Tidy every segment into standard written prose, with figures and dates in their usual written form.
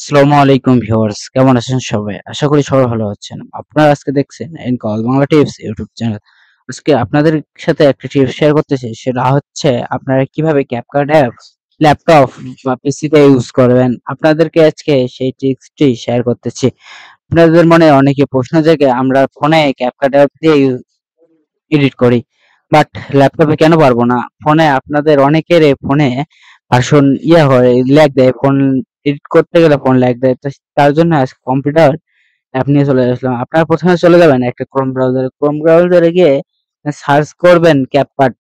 আসসালামু আলাইকুম ভিউয়ার্স, কেমন আছেন সবাই? আশা করি সবাই ভালো আছেন। আপনারা আজকে দেখছেন call Bangla tips YouTube channel. আজকে আপনাদের সাথে একটা টিপস শেয়ার করতেছি। সেটা হচ্ছে আপনারা কিভাবে ক্যাপকাট অ্যাপ ল্যাপটপ বা পিসিতে ইউজ করবেন। আপনাদেরকে আজকে সেই টিপসটি শেয়ার করতেছি। আপনাদের মনে অনেকে প্রশ্ন জাগে আমরা ফোনে ক্যাপকাট অ্যাপ দিয়ে এডিট করি। বাট ল্যাপটপে কেন পারবো না? ফোনে আপনাদের অনেকেরই ফোনে ভার্সন হয়, ল্যাগ দেয়। ফোন এডিট করতে গেলে ফোন ল্যাগ দেয়। তো তার জন্য আজকে কম্পিউটার অ্যাপ নিয়ে চলে আসলাম। আপনারা ১ম এ চলে যাবেন একটা ক্রোম ব্রাউজারে। ক্রোম ব্রাউজারে গিয়ে সার্চ করবেন ক্যাপকাট।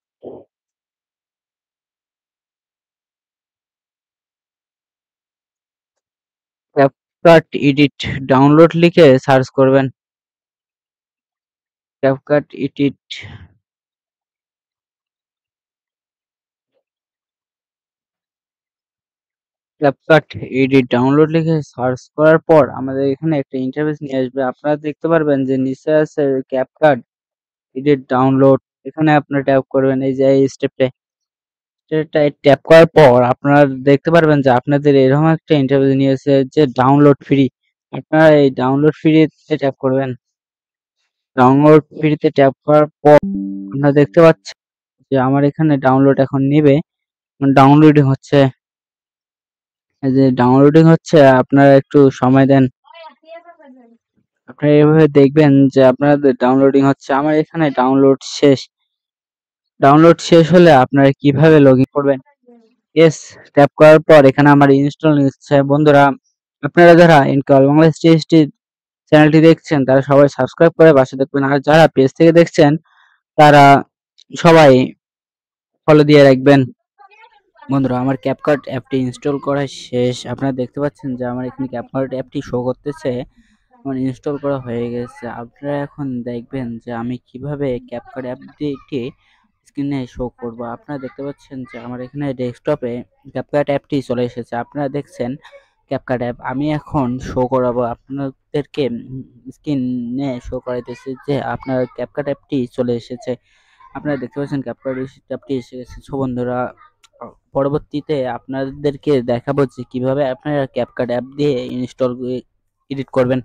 ক্যাপকাট এডিট ডাউনলোড লিখে সার্চ করবেন। CapCut edit CapCut edit download লিখে সার্চ করার পর আমাদের এখানে একটা ইন্টারফেস নিয়ে আসবে। আপনারা দেখতে পারবেন যে নিচে আছে ক্যাপকাট এডিট ডাউনলোড। এখানে আপনারা ট্যাপ করবেন এই যে এই স্টেপটায়। স্টেপটায় ট্যাপ করার পর আপনারা দেখতে পারবেন যে আপনাদের এরকম একটা ইন্টারফেস নিয়ে এসেছে যে ডাউনলোড ফ্রি। আপনারা এই ডাউনলোড ফ্রিতে ট্যাপ করবেন। ডাউনলোড ফ্রিতে ট্যাপ করার পর আপনারা দেখতে পাচ্ছেন যে আমার এখানে ডাউনলোড এখন নিবে। ডাউনলোডিং হচ্ছে। এই যে ডাউনলোডিং হচ্ছে, আপনারা একটু সময় দেন। আপনারা এভাবে দেখবেন যে আপনাদের ডাউনলোডিং হচ্ছে। আমার এখানে ডাউনলোড শেষ। ডাউনলোড শেষ হলে আপনারা কিভাবে লগইন করবেন? ইয়েস ট্যাপ করার পর এখানে আমার ইনস্টল নিচ্ছে। বন্ধুরা, আপনারা যারা ইনকল বাংলাদেশ টিএসটি চ্যানেলটি দেখছেন তারা সবাই সাবস্ক্রাইব করে পাশে থাকবেন। আর যারা পেজ থেকে দেখছেন তারা সবাই ফলো দিয়ে রাখবেন। বন্ধুরা, আমার ক্যাপকাট অ্যাপটি ইনস্টল করা শেষ। আপনারা দেখতে পাচ্ছেন যে আমার এখানে ক্যাপকাট অ্যাপটি শো করতেছে। আমার ইনস্টল করা হয়ে গেছে। আপনারা এখন দেখবেন যে আমি কিভাবে ক্যাপকাট অ্যাপটি স্ক্রিনে শো করব। আপনারা দেখতে পাচ্ছেন যে আমার এখানে ডেস্কটপে ক্যাপকাট অ্যাপটি চলে এসেছে। আপনারা দেখছেন ক্যাপকাট অ্যাপ। আমি এখন শো করাবো আপনাদেরকে, স্ক্রিনে শো করাইতেছি যে আপনার ক্যাপকাট অ্যাপটি চলে এসেছে। আপনারা দেখতে পাচ্ছেন ক্যাপকাট অ্যাপটি এসে গেছে। সো বন্ধুরা, পরবর্তীতে আপনাদেরকে দেখাবো যে কিভাবে আপনারা ক্যাপকাট অ্যাপ দিয়ে এডিট করবেন।